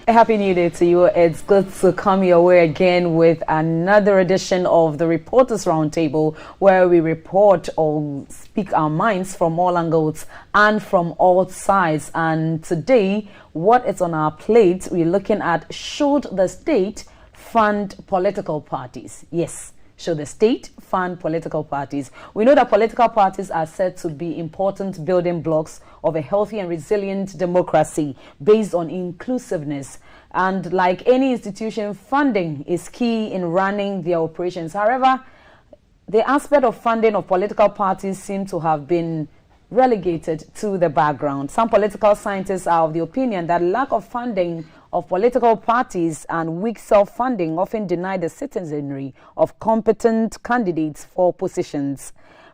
A happy new day to you. It's good to come your way again with another edition of the Reporters Roundtable, where we report or speak our minds from all angles and from all sides. And today, what is on our plate, we're looking at: should the state fund political parties? Yes. Should the state fund political parties? We know that political parties are said to be important building blocks of a healthy and resilient democracy based on inclusiveness. And like any institution, funding is key in running their operations. However, the aspect of funding of political parties seems to have been relegated to the background. Some political scientists are of the opinion that lack of funding of political parties and weak self-funding often deny the citizenry of competent candidates for positions.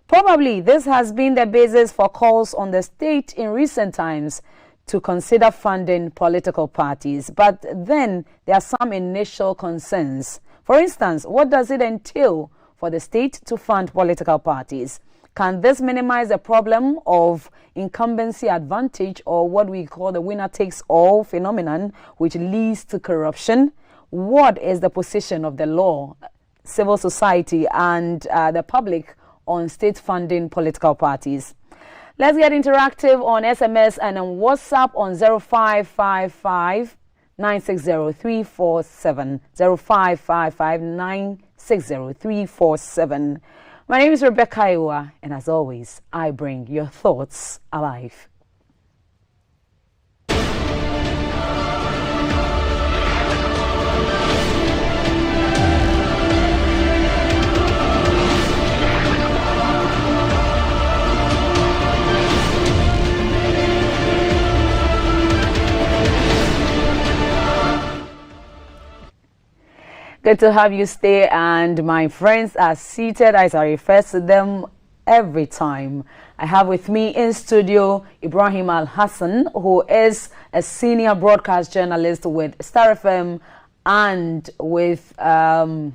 Probably this has been the basis for calls on the state in recent times to consider funding political parties. But then there are some initial concerns. For instance, what does it entail for the state to fund political parties? Can this minimize the problem of incumbency advantage, or what we call the winner-takes-all phenomenon, which leads to corruption? What is the position of the law, civil society, and the public on state funding political parties? Let's get interactive on SMS and on WhatsApp on 0555 960 347, 0555 960 347. My name is Rebecca Iwa, and as always, I bring your thoughts alive. Good to have you stay, and my friends are seated as I refer to them every time. I have with me in studio Ibrahim Al-Hassan, who is a senior broadcast journalist with Star FM and with GH1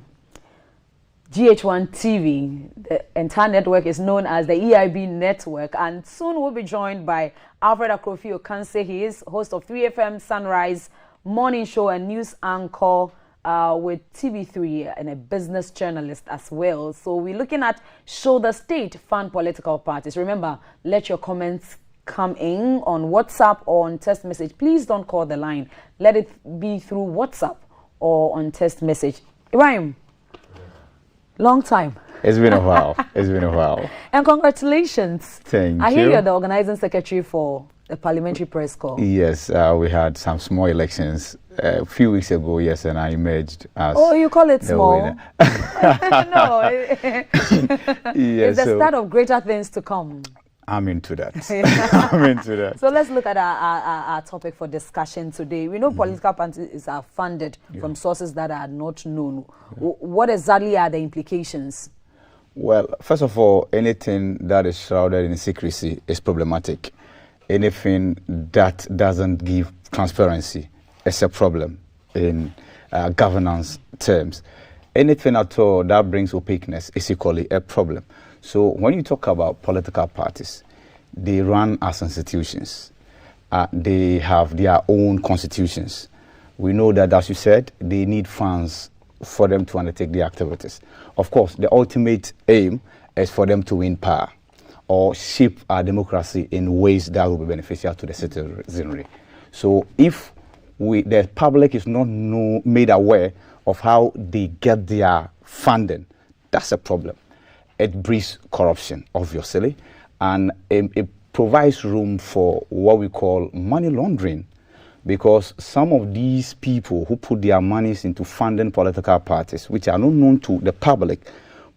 TV. The entire network is known as the EIB network, and soon we'll be joined by Alfred Akrofi Okanse. He is host of 3FM Sunrise Morning Show and news anchor with TV3 and a business journalist as well. So we're looking at, should the state fund political parties? Remember, let your comments come in on WhatsApp or on text message. Please don't call the line. Let it be through WhatsApp or on text message. Ibrahim, long time. It's been a while. It's been a while. And congratulations. Thank you. I hear you're the organizing secretary for the parliamentary press corps. Yes, we had some small elections a few weeks ago, yes, and I emerged as you call it small? Winner. No. Yes, it's the start of greater things to come. I'm into that. I'm into that. So let's look at our topic for discussion today. We know political parties are funded from sources that are not known. What exactly are the implications? Well, first of all, anything that is shrouded in secrecy is problematic. Anything that doesn't give transparency is a problem in governance terms. Anything at all that brings opaqueness is equally a problem. So when you talk about political parties, they run as institutions. They have their own constitutions. We know that, as you said, they need funds for them to undertake their activities. Of course, the ultimate aim is for them to win power or shape our democracy in ways that will be beneficial to the citizenry. So if the public is not made aware of how they get their funding, that's a problem. It breeds corruption, obviously, and it provides room for what we call money laundering, because some of these people who put their monies into funding political parties, which are not known to the public,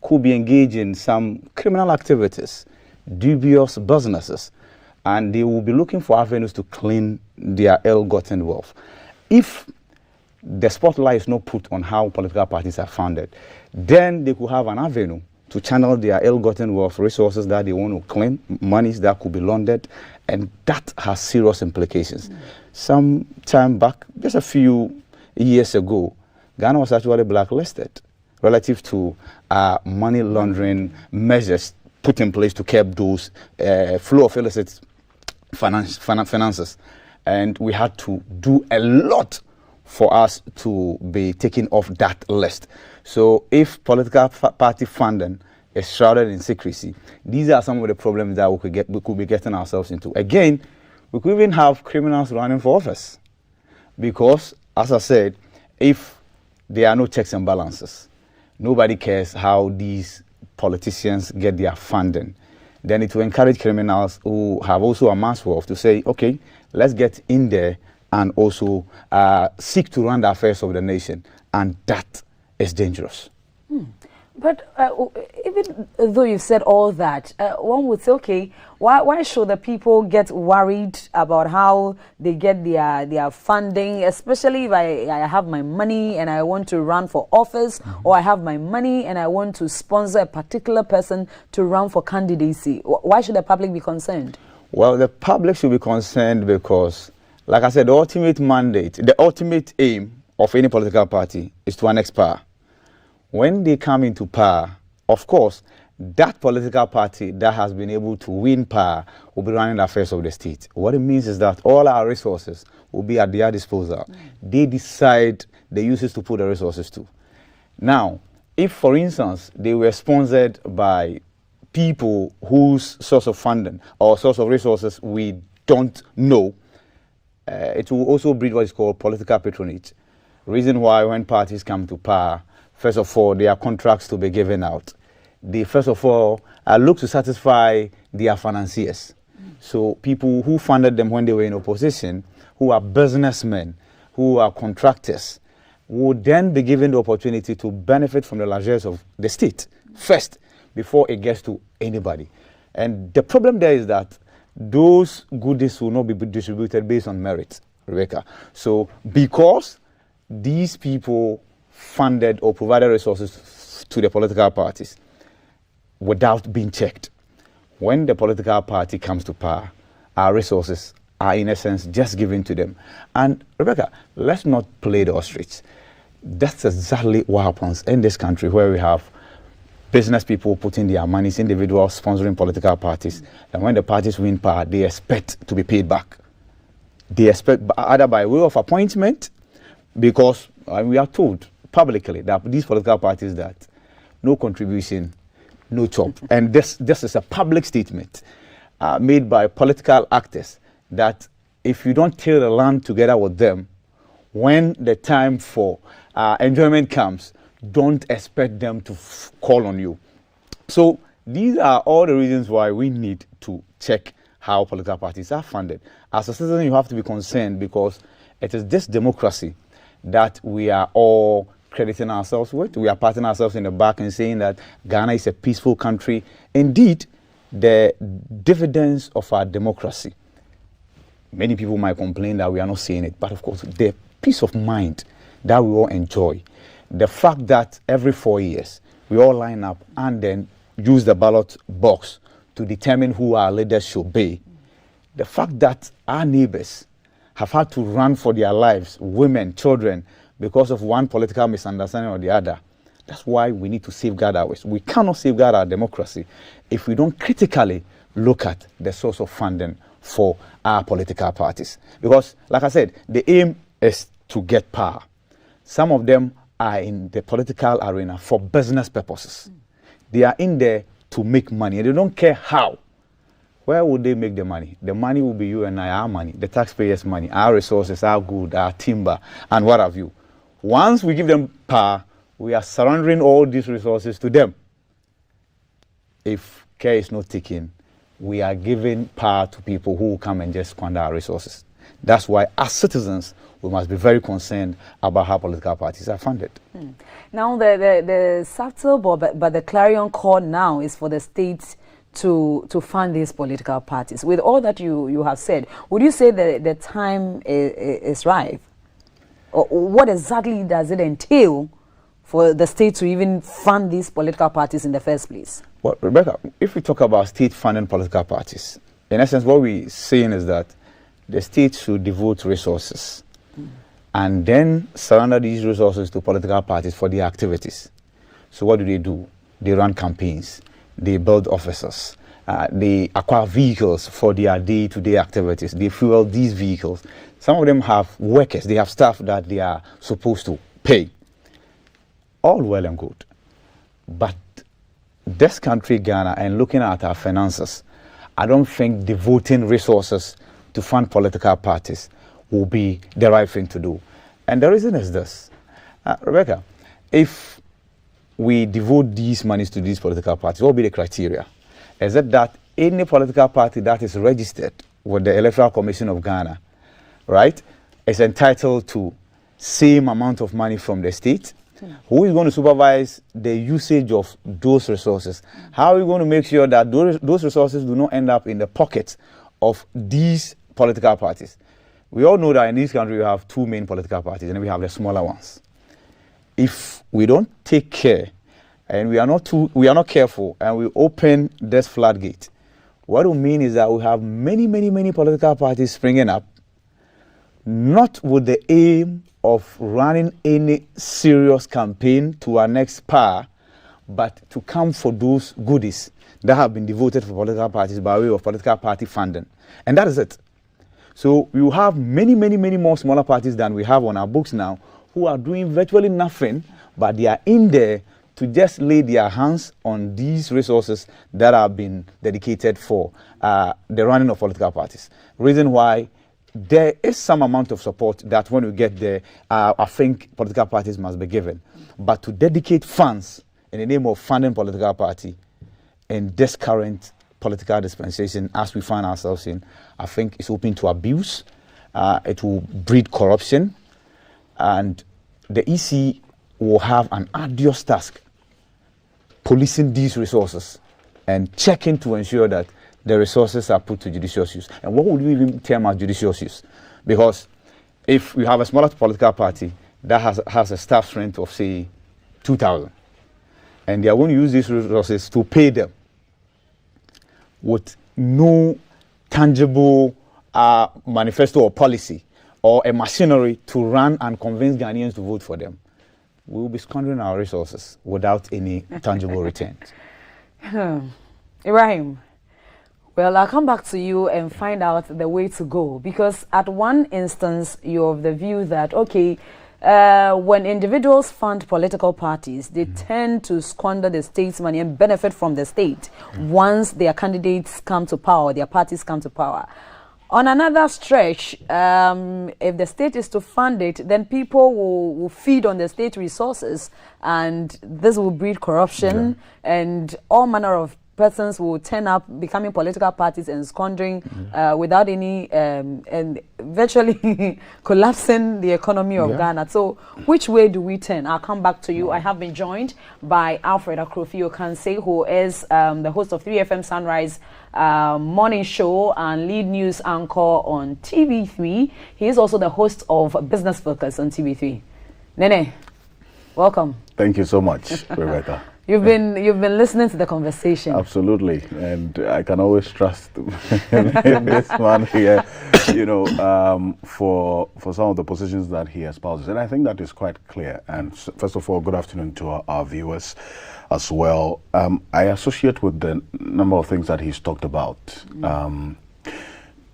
could be engaged in some criminal activities, dubious businesses, and they will be looking for avenues to clean their ill-gotten wealth. If the spotlight is not put on how political parties are funded, then they could have an avenue to channel their ill-gotten wealth, resources that they want to claim, monies that could be laundered, and that has serious implications. Some time back, just a few years ago, Ghana was actually blacklisted relative to money laundering measures put in place to curb those flow of illicit finances. And we had to do a lot for us to be taken off that list. So if political party funding is shrouded in secrecy, these are some of the problems that we could be getting ourselves into. Again, we could even have criminals running for office, because, as I said, if there are no checks and balances, nobody cares how these politicians get their funding, then it will encourage criminals who have also amassed wealth to say, okay, let's get in there and also seek to run the affairs of the nation. And that is dangerous. But even though you've said all that, one would say, okay, why should the people get worried about how they get their funding, especially if I have my money and I want to run for office, or I have my money and I want to sponsor a particular person to run for candidacy? Why should the public be concerned? Well, the public should be concerned because, like I said, the ultimate mandate, the ultimate aim of any political party is to annex power. When they come into power, of course, that political party that has been able to win power will be running the affairs of the state. What it means is that all our resources will be at their disposal. They decide the uses to put the resources to. Now, if, for instance, they were sponsored by people whose source of funding or source of resources we don't know, it will also breed what is called political patronage. Reason why when parties come to power, first of all, there are contracts to be given out. They, first of all, look to satisfy their financiers. So people who funded them when they were in opposition, who are businessmen, who are contractors, would then be given the opportunity to benefit from the largesse of the state first, before it gets to anybody. And the problem there is that those goodies will not be distributed based on merit, Rebecca. So because these people funded or provided resources to the political parties without being checked, when the political party comes to power, our resources are in essence just given to them. And Rebecca, let's not play the ostrich. That's exactly what happens in this country, where we have business people putting their monies, individuals sponsoring political parties, and when the parties win power, they expect to be paid back. They expect either by way of appointment, because we are told publicly that these political parties that no contribution, no chop. And this is a public statement made by political actors that if you don't till the land together with them, when the time for enjoyment comes, don't expect them to call on you. So these are all the reasons why we need to check how political parties are funded. As a citizen, you have to be concerned, because it is this democracy that we are all crediting ourselves with. We are patting ourselves in the back and saying that Ghana is a peaceful country. Indeed, the dividends of our democracy, many people might complain that we are not seeing it, but of course, the peace of mind that we all enjoy, the fact that every 4 years we all line up and then use the ballot box to determine who our leaders should be, the fact that our neighbors have had to run for their lives, women, children, because of one political misunderstanding or the other. That's why we need to safeguard ours. We cannot safeguard our democracy if we don't critically look at the source of funding for our political parties. Because, like I said, the aim is to get power. Some of them are in the political arena for business purposes. They are in there to make money, and they don't care how. Where would they make the money? The money will be you and I, our money, the taxpayers' money, our resources, our good, our timber, and what have you. Once we give them power, we are surrendering all these resources to them. If care is not taken, we are giving power to people who will come and just squander our resources. That's why, as citizens, we must be very concerned about how political parties are funded. Now, the subtle but the clarion call now is for the states to fund these political parties. With all that you have said, would you say that the time is ripe? Or what exactly does it entail for the state to even fund these political parties in the first place? Well, Rebecca, if we talk about state funding political parties, in essence, what we're saying is that the state should devote resources and then surrender these resources to political parties for their activities. So what do? They run campaigns. They build officers. they acquire vehicles for their day-to-day activities. They fuel these vehicles. Some of them have workers. They have staff that they are supposed to pay. All well and good. But this country, Ghana, and looking at our finances, I don't think devoting resources to fund political parties will be the right thing to do. And the reason is this. Rebecca, if we devote these monies to these political parties, what will be the criteria? Is it that any political party that is registered with the Electoral Commission of Ghana, right, is entitled to same amount of money from the state? Who is going to supervise the usage of those resources? How are we going to make sure that those resources do not end up in the pockets of these political parties? We all know that in this country we have two main political parties and we have the smaller ones. If we don't take care and we are not careful and we open this floodgate, what it will mean is that we have many political parties springing up, not with the aim of running any serious campaign to our next power, but to come for those goodies that have been devoted for political parties by way of political party funding. And that is it. So we will have many more smaller parties than we have on our books now who are doing virtually nothing, but they are in there to just lay their hands on these resources that have been dedicated for the running of political parties. Reason why there is some amount of support that when we get there, I think political parties must be given. But to dedicate funds in the name of funding political party in this current political dispensation as we find ourselves in, I think it's open to abuse. It will breed corruption. And the EC will have an arduous task policing these resources and checking to ensure that the resources are put to judicious use. And what would you even term as judicious use? Because if we have a smaller political party that has a staff strength of, say, 2,000, and they are going to use these resources to pay them with no tangible manifesto or policy or a machinery to run and convince Ghanaians to vote for them, we will be squandering our resources without any tangible returns. Ibrahim, well, I'll come back to you and find out the way to go, because at one instance you're of the view that, okay, when individuals fund political parties, they tend to squander the state's money and benefit from the state once their candidates come to power, their parties come to power. On another stretch, if the state is to fund it, then people will feed on the state resources, and this will breed corruption, and all manner of persons will turn up becoming political parties and squandering without any and virtually collapsing the economy of Ghana. So which way do we turn? I'll come back to you. I have been joined by Alfred Akrofio-Kanseh, who is the host of 3FM Sunrise morning show and lead news anchor on TV3. He is also the host of Business Focus on TV3. Nene, welcome. Thank you so much, Rebecca. You've been listening to the conversation. Absolutely, and I can always trust this man here, you know, for some of the positions that he espouses, and I think that is quite clear. And first of all, good afternoon to our viewers as well. I associate with the number of things that he's talked about,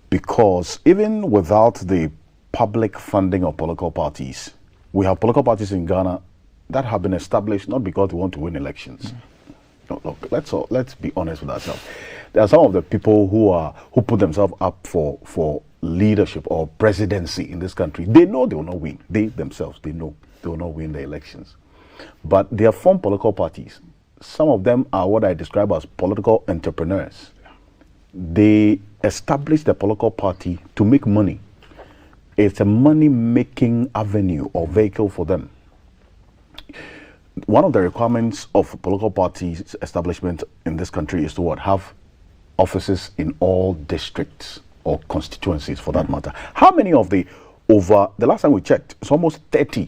because even without the public funding of political parties, we have political parties in Ghana that have been established not because we want to win elections. No, look, let's be honest with ourselves. There are some of the people who put themselves up for leadership or presidency in this country. They know they will not win. They themselves, they know they will not win the elections. But they have formed political parties. Some of them are what I describe as political entrepreneurs. They establish the political party to make money. It's a money-making avenue or vehicle for them. One of the requirements of political parties establishment in this country is to what? Have offices in all districts or constituencies for that matter. How many of the last time we checked, it's almost 30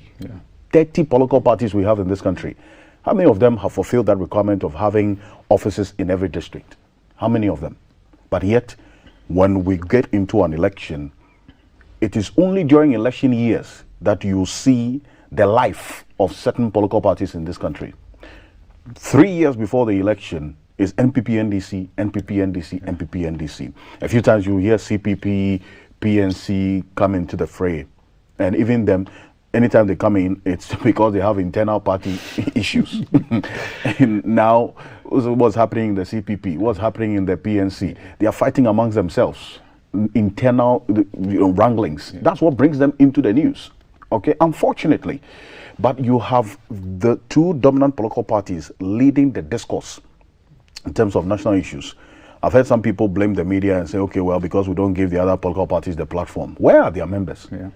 political parties we have in this country. How many of them have fulfilled that requirement of having offices in every district? How many of them? But yet, when we get into an election, it is only during election years that you see the life of certain political parties in this country. 3 years before the election, is NPP NDC, NPP NDC, NPP NDC. A few times you hear CPP, PNC come into the fray, and even them, anytime they come in, it's because they have internal party issues. And now, what's happening in the CPP? What's happening in the PNC? They are fighting amongst themselves, internal wranglings. That's what brings them into the news. Okay, unfortunately, but you have the two dominant political parties leading the discourse in terms of national issues. I've heard some people blame the media and say, okay, well, because we don't give the other political parties the platform. Where are their members? Yeah.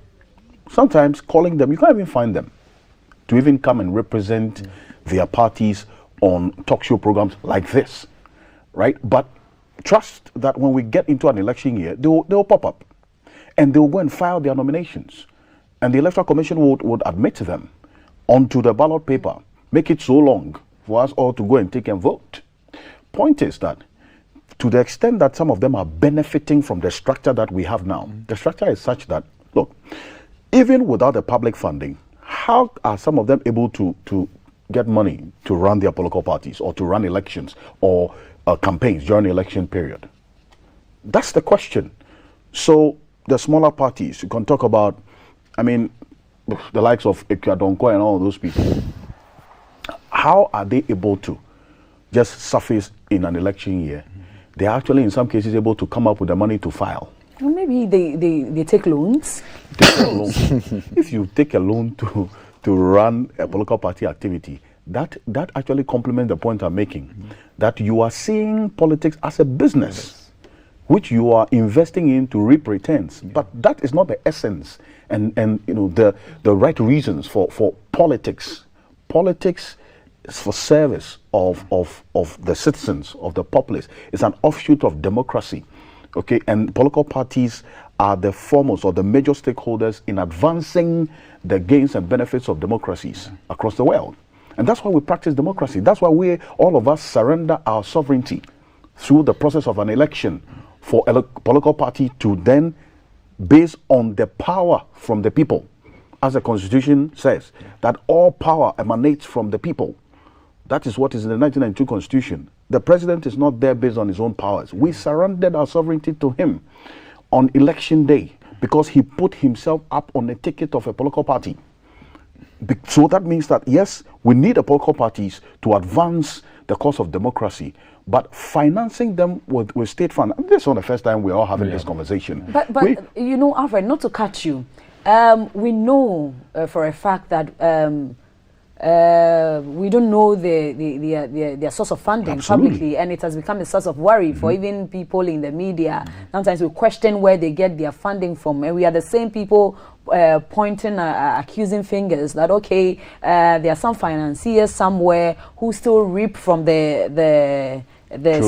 Sometimes calling them, you can't even find them to even come and represent their parties on talk show programs like this, right? But trust that when we get into an election year, they'll pop up and they'll go and file their nominations. And the Electoral Commission would admit them onto the ballot paper, make it so long for us all to go and take and vote. Point is that to the extent that some of them are benefiting from the structure that we have now, the structure is such that, look, even without the public funding, how are some of them able to get money to run their political parties or to run elections or campaigns during the election period? That's the question. So the smaller parties, you can talk about, I mean, the likes of Ekwadonko and all those people. How are they able to just surface in an election year? They're actually, in some cases, able to come up with the money to file. Well, maybe they take loans. If you take a loan to run a political party activity, that actually complements the point I'm making, that you are seeing politics as a business, which you are investing in to reap returns. But that is not the essence and the right reasons for politics. Politics is for service of the citizens, of the populace. It's an offshoot of democracy. Okay, and political parties are the foremost or the major stakeholders in advancing the gains and benefits of democracies across the world. And that's why we practice democracy. That's why all of us surrender our sovereignty through the process of an election for a political party to then, based on the power from the people, as the Constitution says, that all power emanates from the people. That is what is in the 1992 Constitution. The president is not there based on his own powers. We surrendered our sovereignty to him on election day because he put himself up on a ticket of a political party. So that means that, yes, we need the political parties to advance the cause of democracy, but financing them with state funds. This is not the first time we're all having this conversation. But Alfred, not to cut you, we know for a fact that we don't know their source of funding publicly, and it has become a source of worry for even people in the media. Sometimes we question where they get their funding from, and we are the same people pointing, accusing fingers that okay, there are some financiers somewhere who still reap from the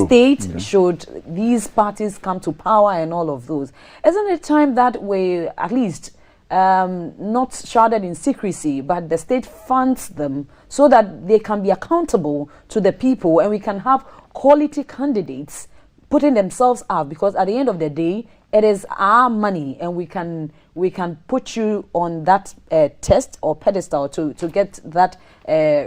state should these parties come to power and all of those. Isn't it time that we at least not shrouded in secrecy, but the state funds them so that they can be accountable to the people and we can have quality candidates putting themselves out, because at the end of the day, it is our money and we can put you on that test or pedestal to get that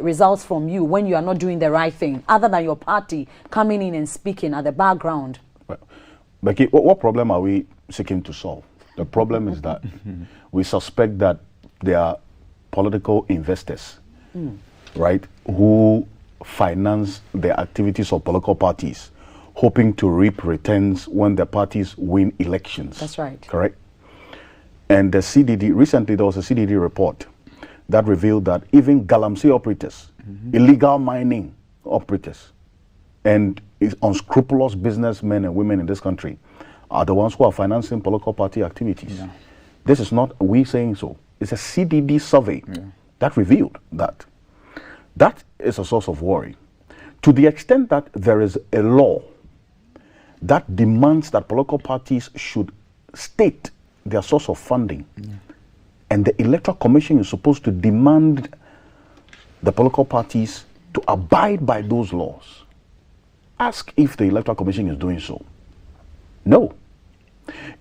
results from you when you are not doing the right thing, other than your party coming in and speaking at the background. Becky, what problem are we seeking to solve? The problem is that we suspect that there are political investors, right, who finance the activities of political parties, hoping to reap returns when the parties win elections. That's right. Correct? And the CDD, recently there was a CDD report that revealed that even galamsey operators, illegal mining operators, and unscrupulous businessmen and women in this country are the ones who are financing political party activities. Yeah. This is not we saying so. It's a CDD survey that revealed that. That is a source of worry. To the extent that there is a law that demands that political parties should state their source of funding, and the Electoral Commission is supposed to demand the political parties to abide by those laws. Ask if the Electoral Commission is doing so. No.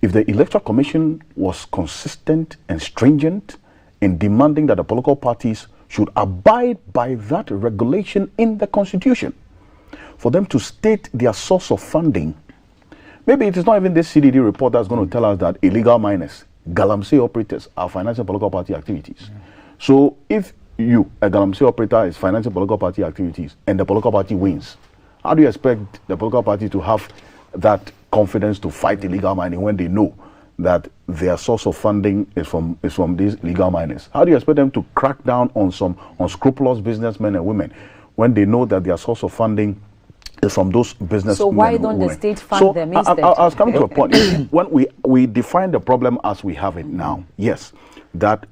If the Electoral Commission was consistent and stringent in demanding that the political parties should abide by that regulation in the Constitution, for them to state their source of funding. Maybe it is not even this CDD report that's going to tell us that illegal miners, galamsey operators, are financing political party activities. So if you, a galamsey operator, is financing political party activities and the political party wins, how do you expect the political party to have that confidence to fight illegal mining when they know that their source of funding is from these illegal miners? How do you expect them to crack down on some unscrupulous businessmen and women when they know that their source of funding is from those business? So why don't the state fund them instead? I was coming to a point. When we define the problem as we have it now, yes, that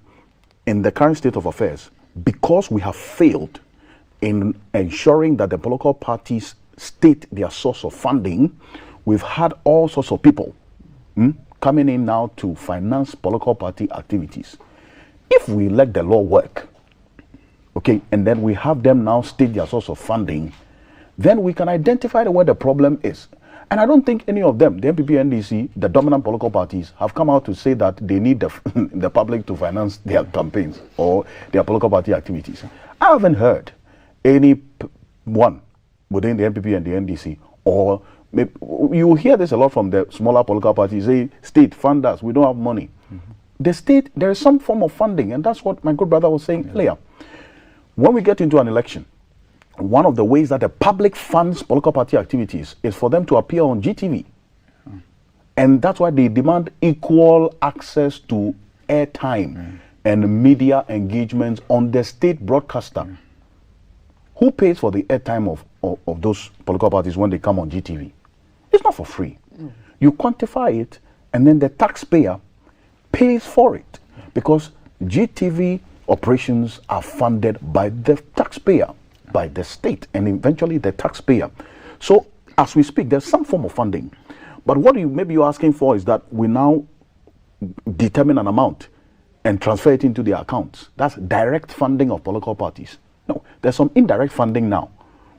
in the current state of affairs, because we have failed in ensuring that the political parties state their source of funding, we've had all sorts of people coming in now to finance political party activities. If we let the law work, okay, and then we have them now state their source of funding, then we can identify where the problem is. And I don't think any of them, the NPP, NDC, the dominant political parties, have come out to say that they need the public to finance their campaigns or their political party activities. I haven't heard any one within the NPP and the NDC, or maybe, you hear this a lot from the smaller political parties, say, state, fund us, we don't have money. The state, there is some form of funding, and that's what my good brother was saying earlier. When we get into an election, one of the ways that the public funds political party activities is for them to appear on GTV. And that's why they demand equal access to airtime and media engagements on the state broadcaster. Who pays for the airtime of those political parties when they come on GTV? It's not for free. You quantify it, and then the taxpayer pays for it, because GTV operations are funded by the taxpayer, by the state, and eventually the taxpayer. So as we speak, there's some form of funding. But what maybe you're asking for is that we now determine an amount and transfer it into their accounts. That's direct funding of political parties. No, there's some indirect funding now,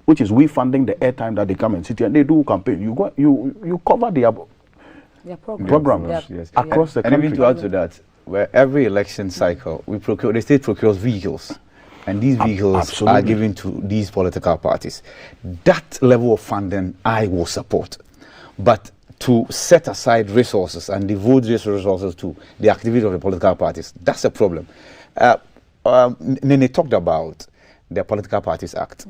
which is we funding the airtime that they come and sit here and they do campaign. You cover their programs across the country. And even to add to that, where every election cycle, the state procures vehicles. And these vehicles are given to these political parties. That level of funding I will support. But to set aside resources and devote these resources to the activity of the political parties, that's a problem. Nene talked about the Political Parties Act.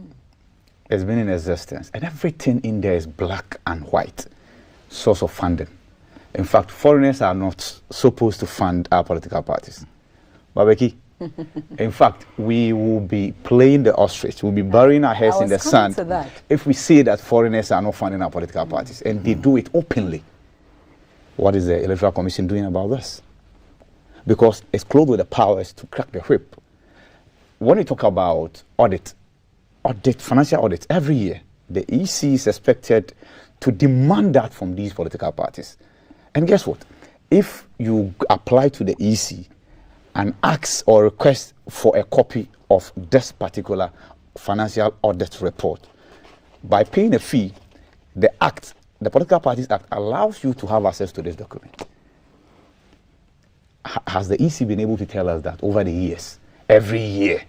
It's been in existence. And everything in there is black and white source of funding. In fact, foreigners are not supposed to fund our political parties. Babeki, in fact, we will be playing the ostrich. We'll be burying our heads in the sand if we say that foreigners are not funding our political parties, and they do it openly. What is the Electoral Commission doing about this? Because it's clothed with the powers to crack the whip. When you talk about financial audit, every year, the EC is expected to demand that from these political parties. And guess what? If you apply to the EC and ask or request for a copy of this particular financial audit report, by paying a fee, the Political Parties Act allows you to have access to this document. Has the EC been able to tell us that over the years, every year,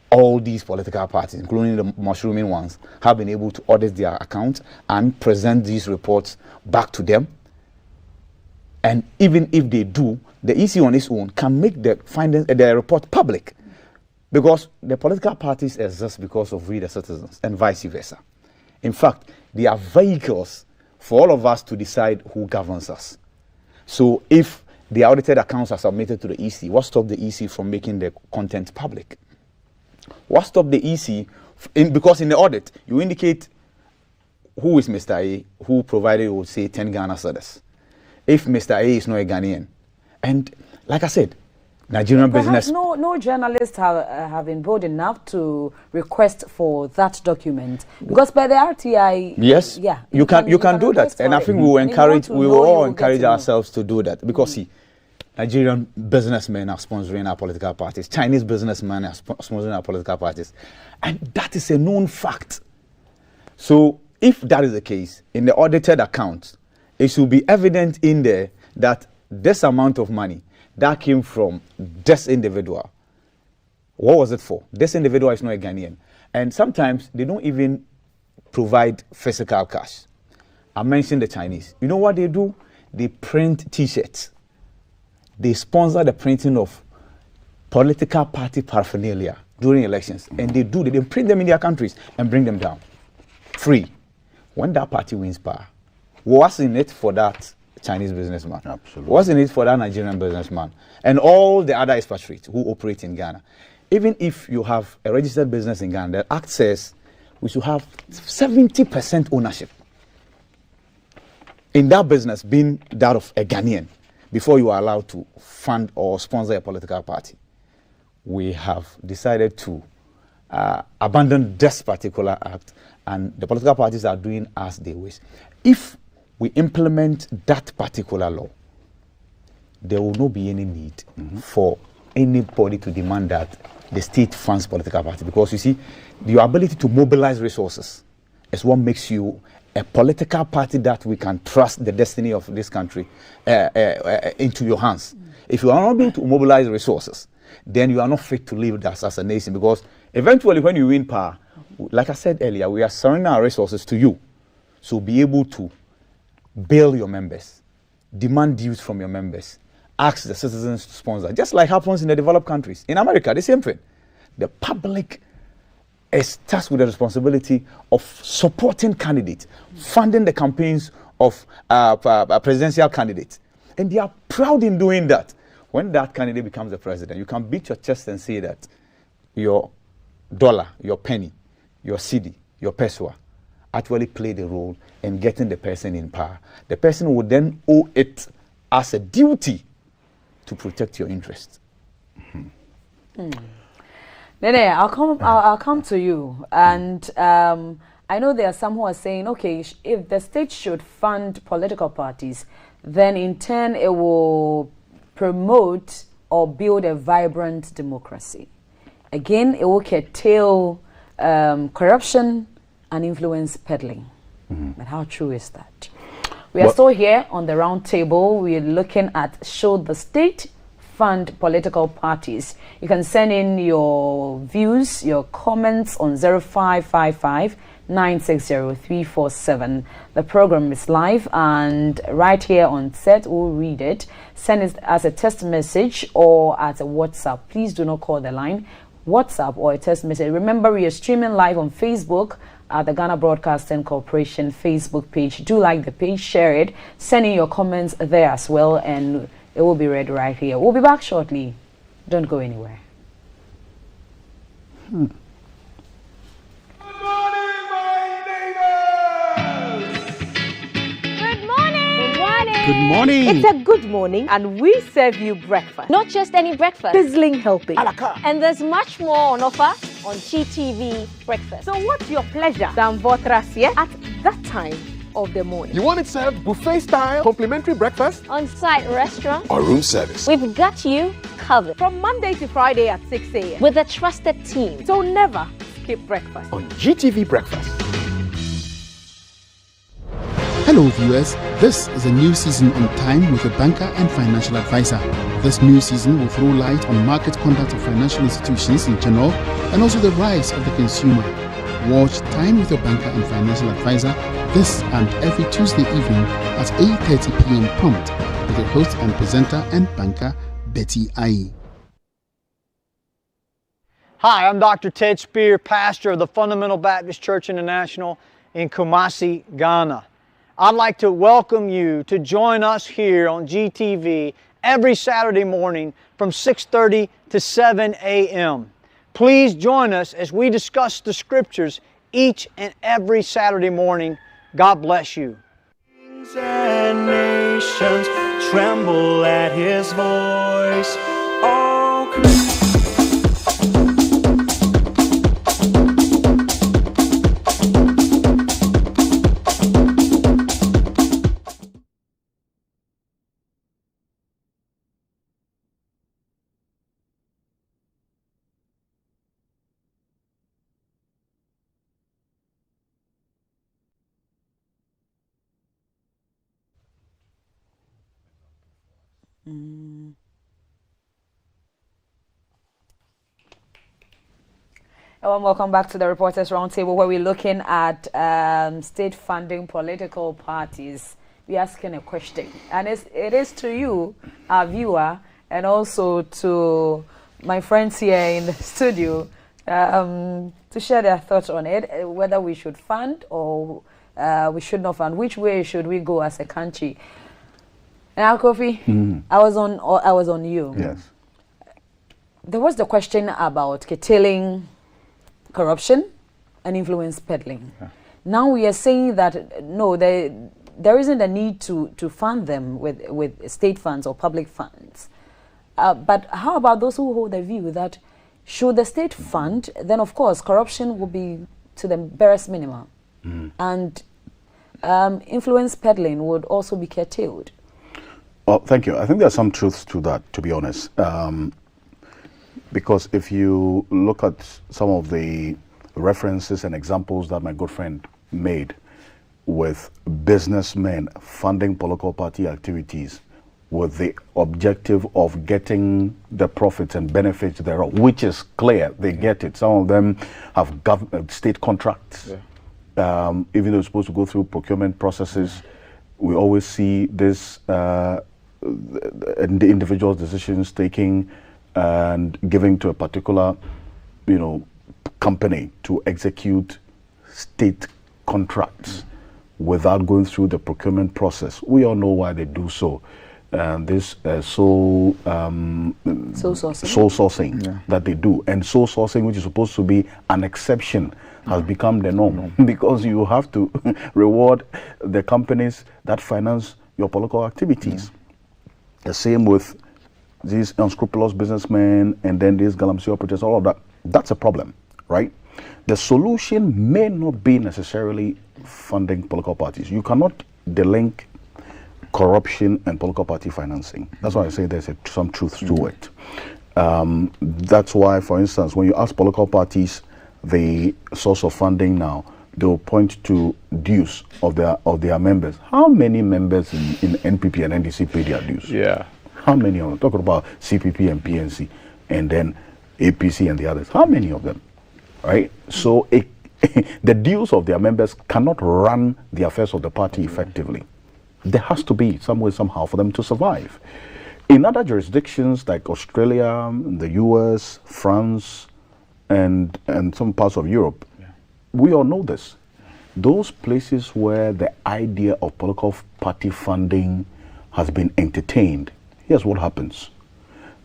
all these political parties, including the mushrooming ones, have been able to audit their accounts and present these reports back to them? And even if they do, the EC on its own can make the findings, the report public, because the political parties exist because of we the citizens, and vice versa. In fact, they are vehicles for all of us to decide who governs us. So if the audited accounts are submitted to the EC, what stops the EC from making the content public? What stops the EC, because in the audit, you indicate who is Mr. A, who provided, would say, 10 Ghana cedis. If Mr. A is not a Ghanaian. And like I said, Nigerian business. No journalists have been bold enough to request for that document, because by the RTI. Yes, yeah, you can do that, and I think we will all encourage ourselves to do that, because see, Nigerian businessmen are sponsoring our political parties, Chinese businessmen are sponsoring our political parties, and that is a known fact. So if that is the case, in the audited accounts, it should be evident in there that this amount of money that came from this individual, what was it for? This individual is not a Ghanaian. And sometimes they don't even provide physical cash. I mentioned the Chinese. You know what they do? They print T-shirts. They sponsor the printing of political party paraphernalia during elections. And they print them in their countries and bring them down. Free. When that party wins power, what's in it for that Chinese businessman? Absolutely. What's in it for that Nigerian businessman? And all the other expatriates who operate in Ghana. Even if you have a registered business in Ghana, the Act says we should have 70% ownership in that business being that of a Ghanaian before you are allowed to fund or sponsor a political party. We have decided to abandon this particular act, and the political parties are doing as they wish. If we implement that particular law, there will not be any need for anybody to demand that the state funds political party, because you see, your ability to mobilize resources is what makes you a political party that we can trust the destiny of this country into your hands. If you are not able to mobilize resources, then you are not fit to live as a nation, because eventually when you win power, like I said earlier, we are surrendering our resources to you. So be able to bail your members, demand dues from your members, ask the citizens to sponsor, just like happens in the developed countries. In America, the same thing. The public is tasked with the responsibility of supporting candidates, funding the campaigns of presidential candidates. And they are proud in doing that. When that candidate becomes the president, you can beat your chest and say that your dollar, your penny, your cedi, your peso actually played a role in getting the person in power. The person would then owe it as a duty to protect your interests. Nene, I'll come to you. And I know there are some who are saying, okay, if the state should fund political parties, then in turn it will promote or build a vibrant democracy. Again, it will curtail corruption and influence peddling. But how true is that? We are still here on the round table. We're looking at should the state fund political parties. You can send in your views, your comments on 0555 960 The program is live, and right here on set, we'll read it. Send it as a text message or as a WhatsApp. Please do not call the line. WhatsApp or a text message. Remember, we are streaming live on Facebook at the Ghana Broadcasting Corporation Facebook page. Do like the page, share it, send in your comments there as well, and it will be read right here. We'll be back shortly. Don't go anywhere. Good morning, my neighbors! Good morning! Good morning! Good morning. It's a good morning, and we serve you breakfast. Not just any breakfast. Sizzling helping. A la carte. And there's much more on offer on GTV Breakfast. So what's your pleasure than Votrasia at that time of the morning? You want it served buffet style, complimentary breakfast, On-site restaurant, or room service? we've got you covered From Monday to Friday at 6 a.m. with a trusted team. So never skip breakfast. On GTV Breakfast. Hello viewers, this is a new season on Time with a Banker and Financial Advisor. This new season will throw light on market conduct of financial institutions in general and also the rise of the consumer. Watch Time with your Banker and Financial Advisor this and every Tuesday evening at 8:30 p.m. prompt with your host and presenter and banker, Betty Ai. Hi, I'm Dr. Ted Spear, pastor of the Fundamental Baptist Church International in Kumasi, Ghana. I'd like to welcome you to join us here on GTV every Saturday morning from 6:30 to 7 a.m. Please join us as we discuss the scriptures each and every Saturday morning. God bless you. Kings and nations tremble at his voice. All Welcome back to the Reporters Roundtable, where we're looking at state funding political parties. We're asking a question, and it is to you, our viewer, and also to my friends here in the studio to share their thoughts on it, whether we should fund or we should not fund. Which way should we go as a country? Now, Kofi, I was on you. Yes. There was the question about curtailing corruption and influence peddling. Yeah. Now we are saying that no, there isn't a need to fund them with state funds or public funds. But how about those who hold the view that should the state fund, then of course corruption will be to the barest minimum, and influence peddling would also be curtailed? Well, thank you. I think there's some truths to that, to be honest. Because if you look at some of the references and examples that my good friend made with businessmen funding political party activities with the objective of getting the profits and benefits thereof, which is clear, they get it. Some of them have state contracts. Even though it's supposed to go through procurement processes, we always see this the individual's decisions taking and giving to a particular, company to execute state contracts without going through the procurement process. We all know why they do so. This sole sourcing that they do, and sole sourcing, which is supposed to be an exception, has become the norm because you have to reward the companies that finance your political activities. The same with these unscrupulous businessmen and then these galamsey operators, all of that. That's a problem, right? The solution may not be necessarily funding political parties. You cannot delink corruption and political party financing. That's why I say there's some truth to it. That's why, for instance, when you ask political parties the source of funding now, they'll point to dues of their members. How many members in NPP and NDC pay their dues? Yeah. How many of them? Talking about CPP and PNC, and then APC and the others. How many of them? Right? So the dues of their members cannot run the affairs of the party effectively. There has to be some way, somehow, for them to survive. In other jurisdictions like Australia, the US, France, and some parts of Europe, we all know this. Those places where the idea of political party funding has been entertained, here's what happens.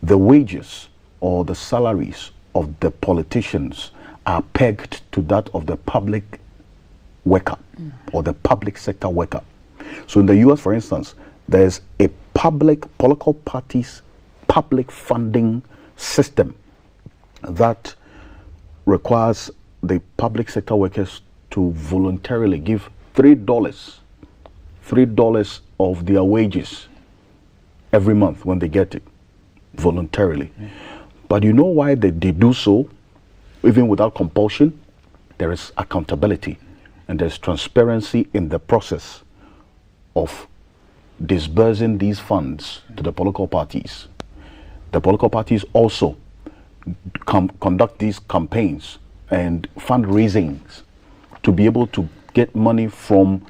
The wages or the salaries of the politicians are pegged to that of the public worker or the public sector worker. So in the US, for instance, there's a political parties public funding system that requires the public sector workers to voluntarily give $3 of their wages every month when they get it, voluntarily. But you know why they do so, even without compulsion? There is accountability and there's transparency in the process of disbursing these funds to the political parties. The political parties also conduct these campaigns and fundraisings to be able to get money from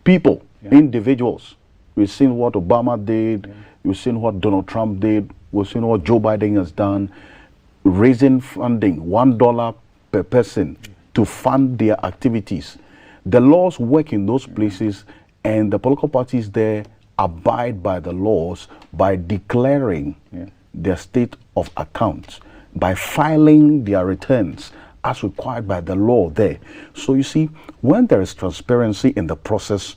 people, individuals. We've seen what Obama did, we've seen what Donald Trump did, we've seen what Joe Biden has done, raising funding, $1 per person to fund their activities. The laws work in those places, and the political parties there abide by the laws by declaring their state of accounts, by filing their returns as required by the law there. So you see, when there is transparency in the process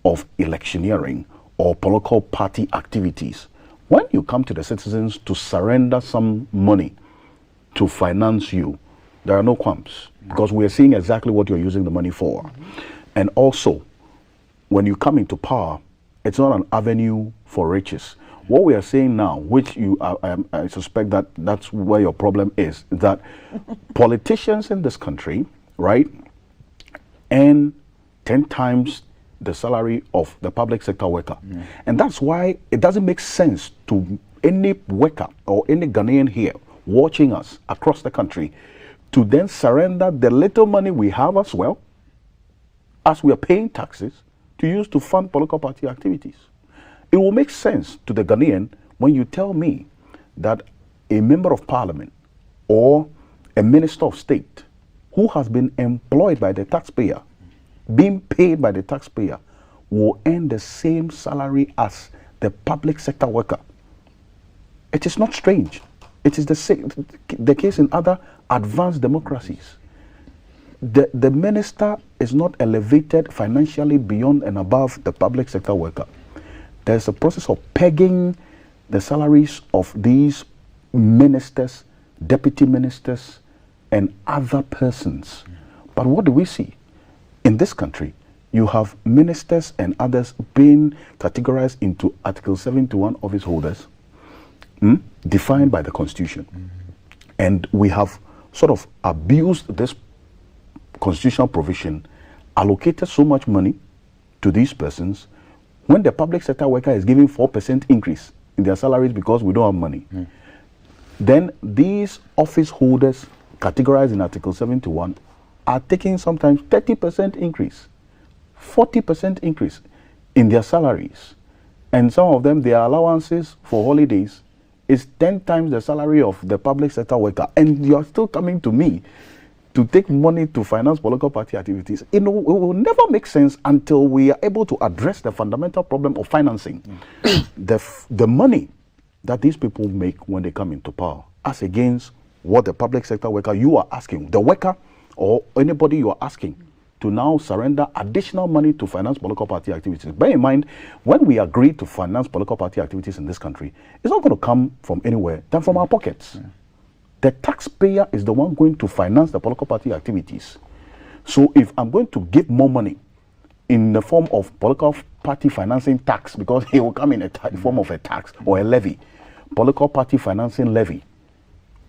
of electioneering or political party activities, when you come to the citizens to surrender some money to finance you, there are no qualms, because we are seeing exactly what you're using the money for. And also, when you come into power, it's not an avenue for riches. What we are saying now, which I suspect that's where your problem is, that politicians in this country, right, earn 10 times the salary of the public sector worker. And that's why it doesn't make sense to any worker or any Ghanaian here watching us across the country to then surrender the little money we have as well, as we are paying taxes, to use to fund political party activities. It will make sense to the Ghanaian when you tell me that a member of parliament or a minister of state who has been employed by the taxpayer, being paid by the taxpayer, will earn the same salary as the public sector worker. It is not strange. It is the case in other advanced democracies. The minister is not elevated financially beyond and above the public sector worker. There's a process of pegging the salaries of these ministers, deputy ministers, and other persons. But what do we see? In this country, you have ministers and others being categorized into Article 71 office holders, defined by the Constitution. And we have sort of abused this constitutional provision, allocated so much money to these persons, when the public sector worker is giving 4% increase in their salaries because we don't have money. Then these office holders categorized in Article 71 are taking sometimes 30% increase, 40% increase in their salaries. And some of them, their allowances for holidays is 10 times the salary of the public sector worker. And you are still coming to me to take money to finance political party activities. It will never make sense until we are able to address the fundamental problem of financing. The money that these people make when they come into power, as against what the public sector worker you are asking, the worker or anybody you are asking to now surrender additional money to finance political party activities. Bear in mind, when we agree to finance political party activities in this country, it's not going to come from anywhere than from our pockets. The taxpayer is the one going to finance the political party activities. So if I'm going to give more money in the form of political party financing tax, because it will come in a form of a tax or a levy, political party financing levy,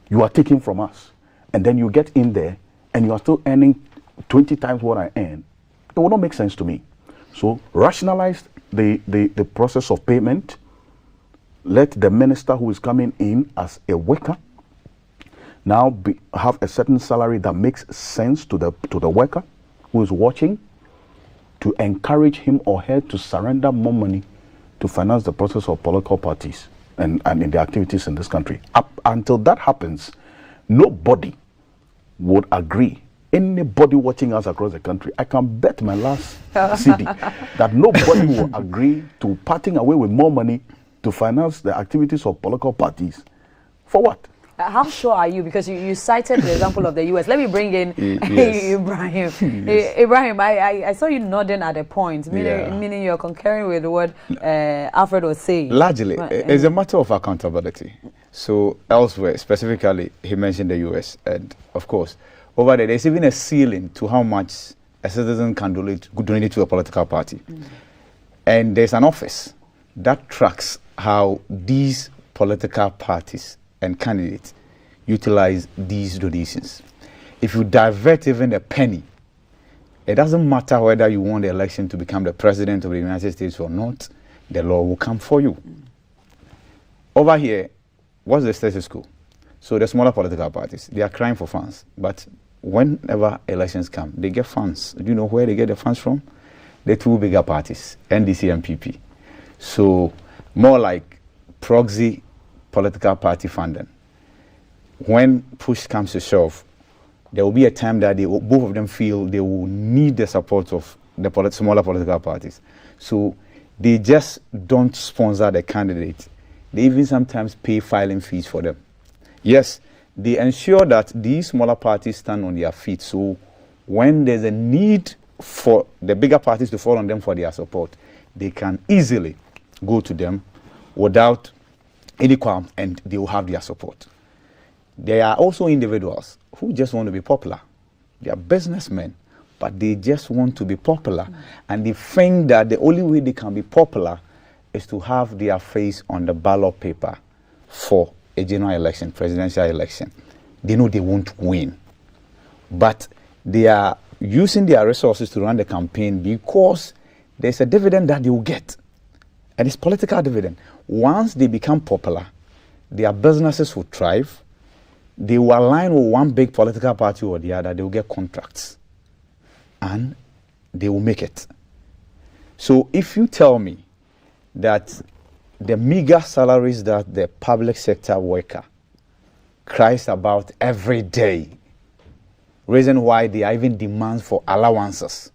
you are taking from us. And then you get in there and you are still earning 20 times what I earn. It will not make sense to me. So rationalize the process of payment. Let the minister who is coming in as a worker now have a certain salary that makes sense to the worker who is watching, to encourage him or her to surrender more money to finance the process of political parties and in the activities in this country. Up until that happens, nobody would agree. Anybody watching us across the country, I can bet my last CD that nobody will agree to parting away with more money to finance the activities of political parties. For what? How sure are you? Because you cited the example of the US. Let me bring in Ibrahim. Ibrahim, I saw you nodding at a point, meaning you're concurring with what Alfred was saying. Largely, it's a matter of accountability. So elsewhere, specifically, he mentioned the US. And of course, over there's even a ceiling to how much a citizen can donate to a political party. And there's an office that tracks how these political parties and candidates utilize these donations. If you divert even a penny, it doesn't matter whether you won the election to become the president of the United States or not, the law will come for you. Over here, what's the status quo? So the smaller political parties, they are crying for funds, but whenever elections come, they get funds. Do you know where they get the funds from? The two bigger parties, NDC and PP. So more like proxy political party funding. When push comes to shove, there will be a time that both of them feel they will need the support of the smaller political parties. So they just don't sponsor the candidate. They even sometimes pay filing fees for them. Yes, they ensure that these smaller parties stand on their feet. So when there's a need for the bigger parties to fall on them for their support, they can easily go to them without any qualm, and they will have their support. There are also individuals who just want to be popular. They are businessmen, but they just want to be popular. And they think that the only way they can be popular is to have their face on the ballot paper for a general election, presidential election. They know they won't win. But they are using their resources to run the campaign because there's a dividend that they will get. And it's political dividend. Once they become popular, their businesses will thrive, they will align with one big political party or the other, they will get contracts and they will make it. So if you tell me that the meager salaries that the public sector worker cries about every day, reason why they are even demands for allowances,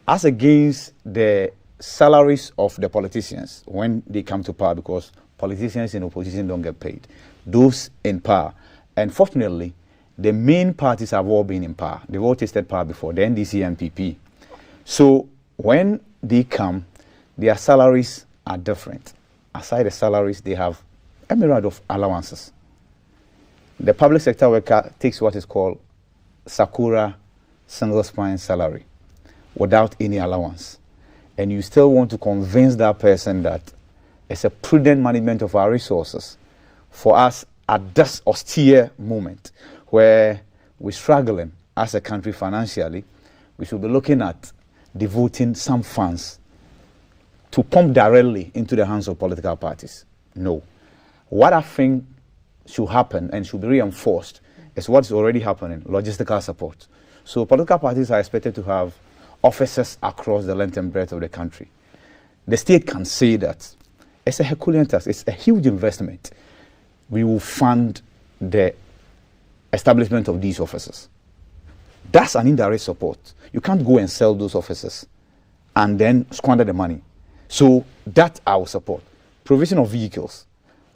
as against the salaries of the politicians when they come to power, because politicians in opposition don't get paid, those in power. And fortunately, the main parties have all been in power. They've all tasted power before, the NDC and PP. So when they come, their salaries are different. Aside the salaries, they have a myriad of allowances. The public sector worker takes what is called Sakura single spine salary without any allowance. And you still want to convince that person that it's a prudent management of our resources for us at this austere moment where we're struggling as a country financially. We should be looking at devoting some funds to pump directly into the hands of political parties. No. What I think should happen and should be reinforced is what's already happening, logistical support. So political parties are expected to have offices across the length and breadth of the country. The state can say that it's a Herculean task, it's a huge investment. We will fund the establishment of these offices. That's an indirect support. You can't go and sell those offices and then squander the money. So that I will support. Provision of vehicles,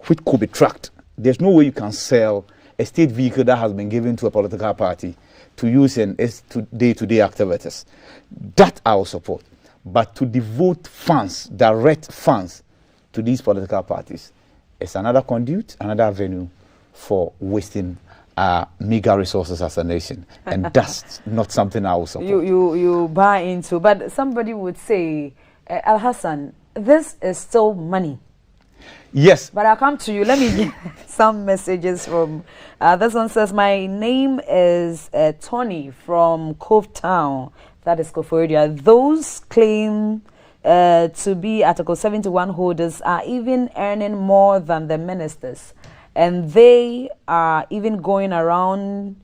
which could be tracked. There's no way you can sell a state vehicle that has been given to a political party to use in its day-to-day activities. That I will support. But to devote funds, direct funds, to these political parties, is another conduit, another avenue for wasting meager resources as a nation. And that's not something I will support. You buy into, but somebody would say, Al Hassan, this is still money. Yes. But I'll come to you. Let me get some messages from, this one says, my name is Tony from Cove Town, that is Koforidua. Those claim to be Article 71 holders are even earning more than the ministers. And they are even going around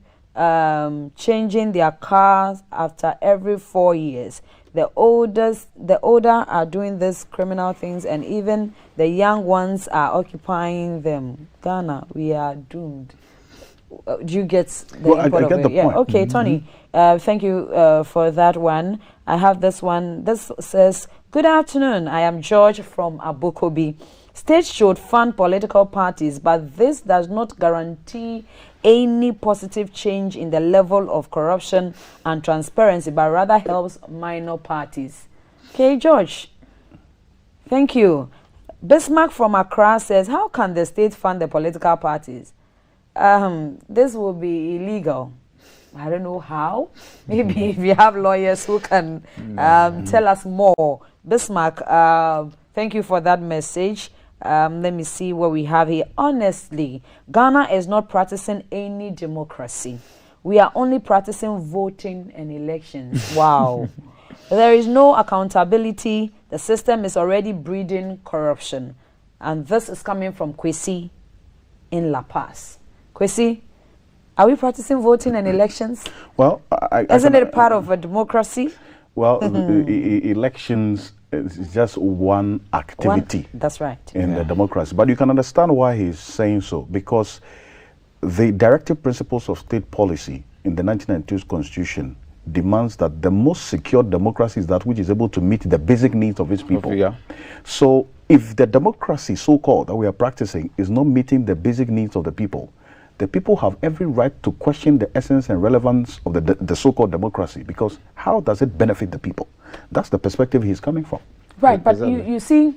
changing their cars after every 4 years. The older are doing these criminal things, and even the young ones are occupying them. Ghana, we are doomed. Do you get the import I get of it? the Yeah. point. Okay, Tony, thank you for that one. I have this one. This says, good afternoon. I am George from Abokobi. States should fund political parties, but this does not guarantee any positive change in the level of corruption and transparency, but rather helps minor parties. Okay, George. Thank you. Bismarck from Accra says, how can the state fund the political parties? This will be illegal. I don't know how. Maybe if you have lawyers who can tell us more. Bismarck, thank you for that message. Let me see what we have here. Honestly, Ghana is not practicing any democracy. We are only practicing voting and elections. Wow. There is no accountability. The system is already breeding corruption. And this is coming from Kwesi in La Paz. Kwesi, are we practicing voting and elections? Well, isn't it part of a democracy? Well, elections is just one activity. That's right. In the democracy. But you can understand why he's saying so, because the directive principles of state policy in the 1992 Constitution demands that the most secure democracy is that which is able to meet the basic needs of its people. Yeah. So if the democracy, so-called, that we are practicing is not meeting the basic needs of the people have every right to question the essence and relevance of the so-called democracy, because how does it benefit the people? That's the perspective he's coming from. Right, but you see,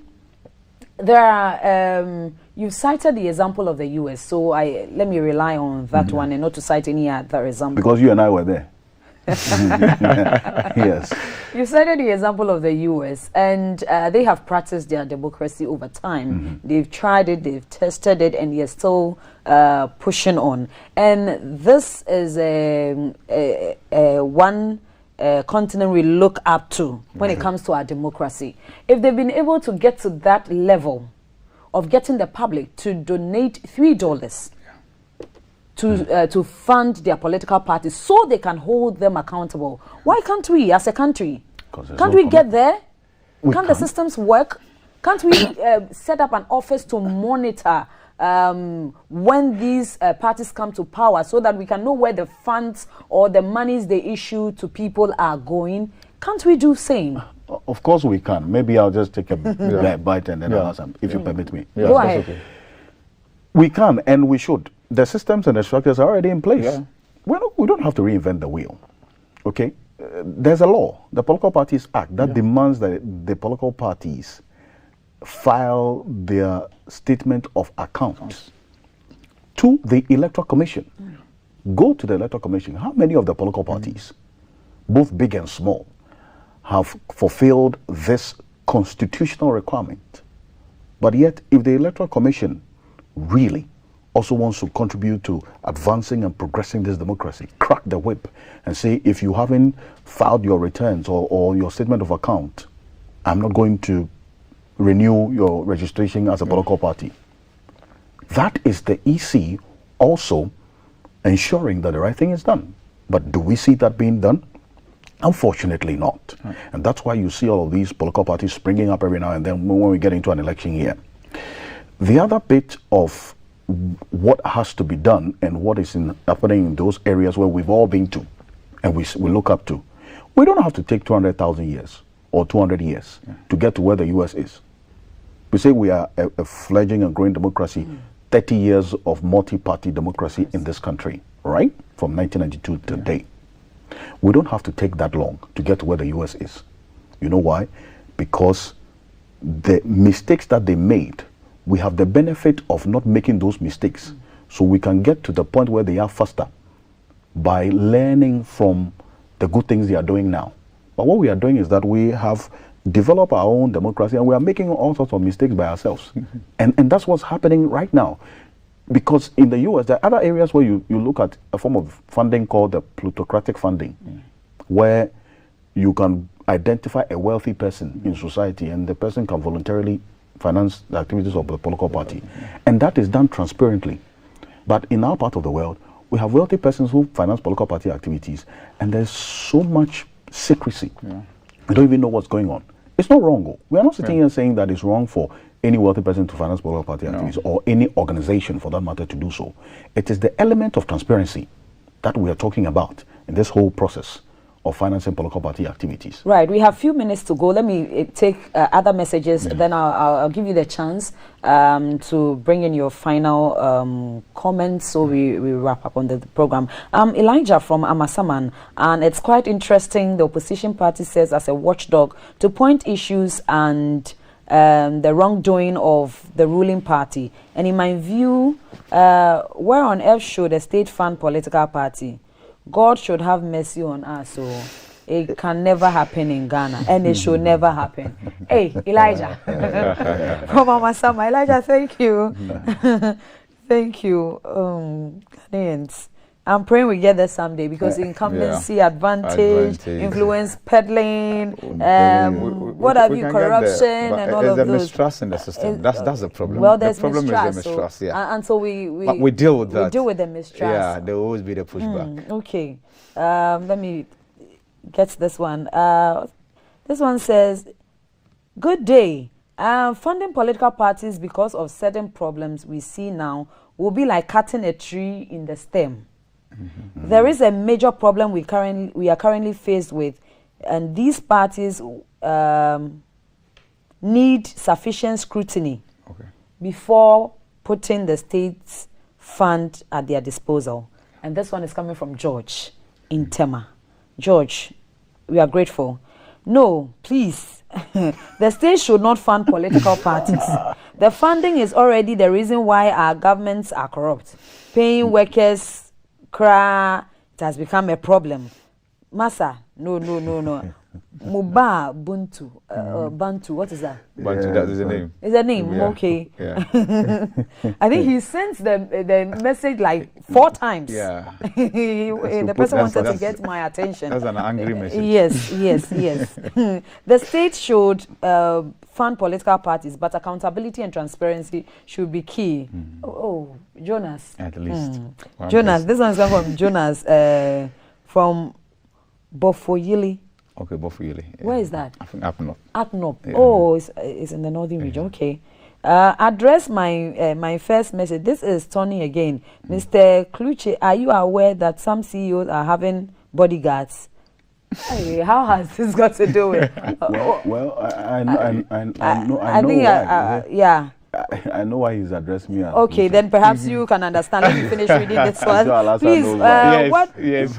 there are, you cited the example of the US, so let me rely on that one and not to cite any other example. Because you and I were there. Yes. You cited the example of the US, and they have practiced their democracy over time. They've tried it, they've tested it, and they're still pushing on. And this is one continent we look up to when it comes to our democracy. If they've been able to get to that level of getting the public to donate $3 to fund their political parties so they can hold them accountable. Why can't we as a country? Can't we get there? Can't the systems work? Can't we set up an office to monitor when these parties come to power so that we can know where the funds or the monies they issue to people are going? Can't we do same? Of course we can. Maybe I'll just take a bite and then I'll ask them, if you permit me. Go ahead. Okay. We can and we should. The systems and the structures are already in place. Yeah. We don't have to reinvent the wheel. Okay? There's a law, the Political Parties Act, that demands that the political parties file their statement of accounts to the Electoral Commission. Go to the Electoral Commission. How many of the political parties, both big and small, have fulfilled this constitutional requirement? But yet, if the Electoral Commission really also wants to contribute to advancing and progressing this democracy, crack the whip and say, if you haven't filed your returns or your statement of account, I'm not going to renew your registration as a political party. That is the EC also ensuring that the right thing is done. But do we see that being done? Unfortunately not. And that's why you see all of these political parties springing up every now and then when we get into an election year. The other bit of what has to be done and what is happening in those areas where we've all been to and we look up to, we don't have to take 200,000 years or 200 years to get to where the US is. We say we are a fledgling and growing democracy, 30 years of multi-party democracy in this country, right? From 1992 to today. We don't have to take that long to get to where the US is. You know why? Because the mistakes that they made, we have the benefit of not making those mistakes. So we can get to the point where they are faster by learning from the good things they are doing now. But what we are doing is that we have developed our own democracy and we are making all sorts of mistakes by ourselves. And that's what's happening right now. Because in the US, there are other areas where you look at a form of funding called the plutocratic funding, where you can identify a wealthy person in society and the person can voluntarily finance the activities of the political party. And that is done transparently. But in our part of the world, we have wealthy persons who finance political party activities and there's so much secrecy. We don't even know what's going on. It's not wrong. We are not sitting here saying that it's wrong for any wealthy person to finance political party activities or any organization for that matter to do so. It is the element of transparency that we are talking about in this whole process of financing political party activities. Right, we have a few minutes to go. Let me take other messages, then I'll give you the chance to bring in your final comments so we wrap up on the program. Elijah from Amasaman, and it's quite interesting. The opposition party says as a watchdog to point issues and the wrongdoing of the ruling party. And in my view, where on earth should a state fund political party? God should have mercy on us, so it can never happen in Ghana, and it should never happen. Hey, Elijah, from Amasama. Elijah, thank you. Thank you. Ghanaians, I'm praying we get there someday because incumbency, advantage, influence peddling, what have you, corruption, and all of those. There's mistrust in the system. That's the problem. Well, there's the problem mistrust. Is the mistrust, And so we deal with that. We deal with the mistrust. Yeah, there will always be the pushback. Okay. Let me get this one. This one says, good day. Funding political parties because of certain problems we see now will be like cutting a tree in the stem. There is a major problem we are currently faced with, and these parties need sufficient scrutiny before putting the state's fund at their disposal. And this one is coming from George in Tema. George, we are grateful. No, please, the state should not fund political parties. The funding is already the reason why our governments are corrupt. Paying workers, it has become a problem. Massa, No. Muba Buntu. Bantu. What is that? Bantu, that is the name. Is a name? Yeah. Okay. Yeah. I think he sent the message like 4 times. Yeah. The person wanted to that's- get my attention. That's an angry message. Yes. The state should fund political parties, but accountability and transparency should be key. Oh, Jonas. At least. One Jonas, person. this one's come from Jonas from Bofoyili. Okay, Bofuyele. Yeah. Where is that? I think up north. Atnop. Yeah. Oh, it's in the northern region. Okay. Address my first message. This is Tony again. Mr. Kluche, are you aware that some CEOs are having bodyguards? Hey, how has this got to do with? Well, I know think why. yeah. I know why he's addressed me. As Okay, then perhaps you can understand. Let me finish reading this one. Sure, Alasan Please, knows why. what? Yes.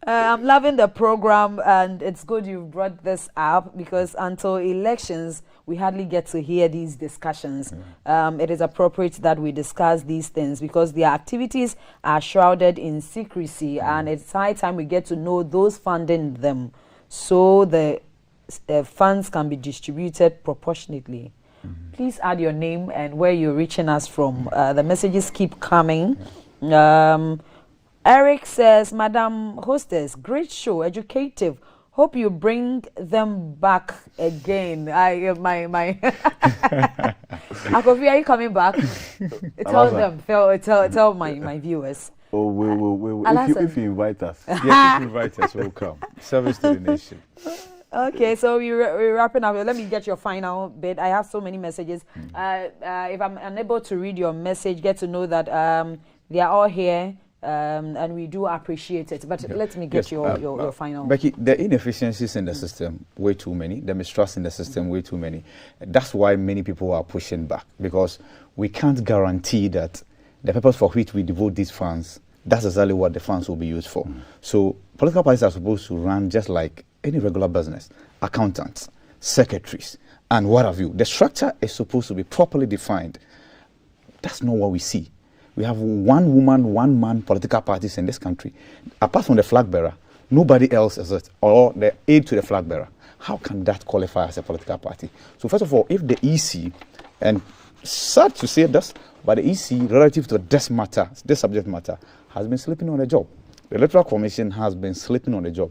I'm loving the program, and it's good you've brought this up because until elections, we hardly get to hear these discussions. It is appropriate that we discuss these things because their activities are shrouded in secrecy, and it's high time we get to know those funding them so the funds can be distributed proportionately. Please add your name and where you're reaching us from. The messages keep coming. Eric says, Madam Hostess, great show, educative. Hope you bring them back again. My Akofi, are you coming back? Tell my viewers. Oh, we if you invite us. Yes, if you invite us, we'll come. Service to the nation. Okay, so we're wrapping up. Let me get your final bit. I have so many messages. If I'm unable to read your message, get to know that they are all here. And we do appreciate it. But let me get your final. Becky, the inefficiencies in the system, way too many. The mistrust in the system, way too many. That's why many people are pushing back, because we can't guarantee that the purpose for which we devote these funds, that's exactly what the funds will be used for. So political parties are supposed to run just like any regular business. Accountants, secretaries, and what have you. The structure is supposed to be properly defined. That's not what we see. We have one woman, one man political parties in this country. Apart from the flag bearer, nobody else is it, or the aide to the flag bearer. How can that qualify as a political party? So first of all, if the EC, and sad to say this, but the EC relative to this subject matter, has been sleeping on the job. The Electoral Commission has been sleeping on the job.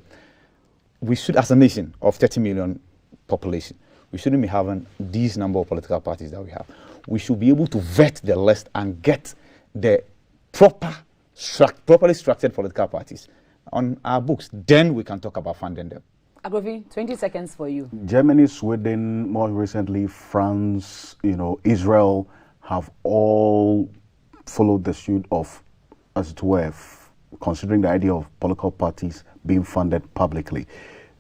We should, as a nation of 30 million population, we shouldn't be having these number of political parties that we have. We should be able to vet the list and get the properly structured political parties on our books. Then we can talk about funding them. Agrovi, 20 seconds for you. Germany, Sweden, more recently France, Israel have all followed the suit of, as it were, considering the idea of political parties being funded publicly.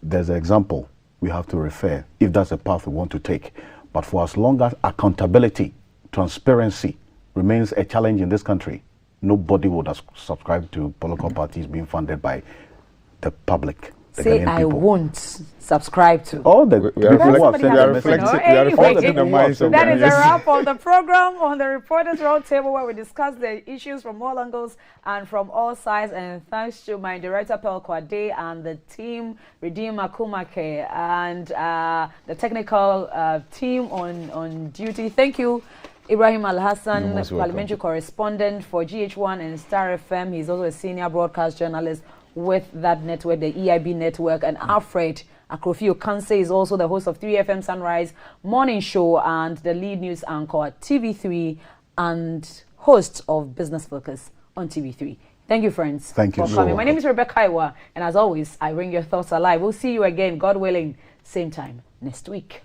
There's an example we have to refer if that's a path we want to take. But for as long as accountability, transparency remains a challenge in this country, nobody would subscribe to political parties being funded by the public. Say I won't subscribe to. All the people who have sent the message. We are reflecting the minds of That is a Ghanaians. wrap on the program, on the Reporters Roundtable, where we discuss the issues from all angles and from all sides. And thanks to my director, Pel Kwade, and the team, Redeem Akumake, and the technical team on duty. Thank you, Ibrahim Al-Hassan, parliamentary correspondent for GH1 and Star FM. He's also a senior broadcast journalist with that network, the EIB network. And Alfred Akrofio Kanse is also the host of 3FM Sunrise Morning Show and the lead news anchor at TV3 and host of Business Focus on TV3. Thank you, friends, Thank you for coming. My name is Rebecca Iwa, and as always, I bring your thoughts alive. We'll see you again, God willing, same time next week.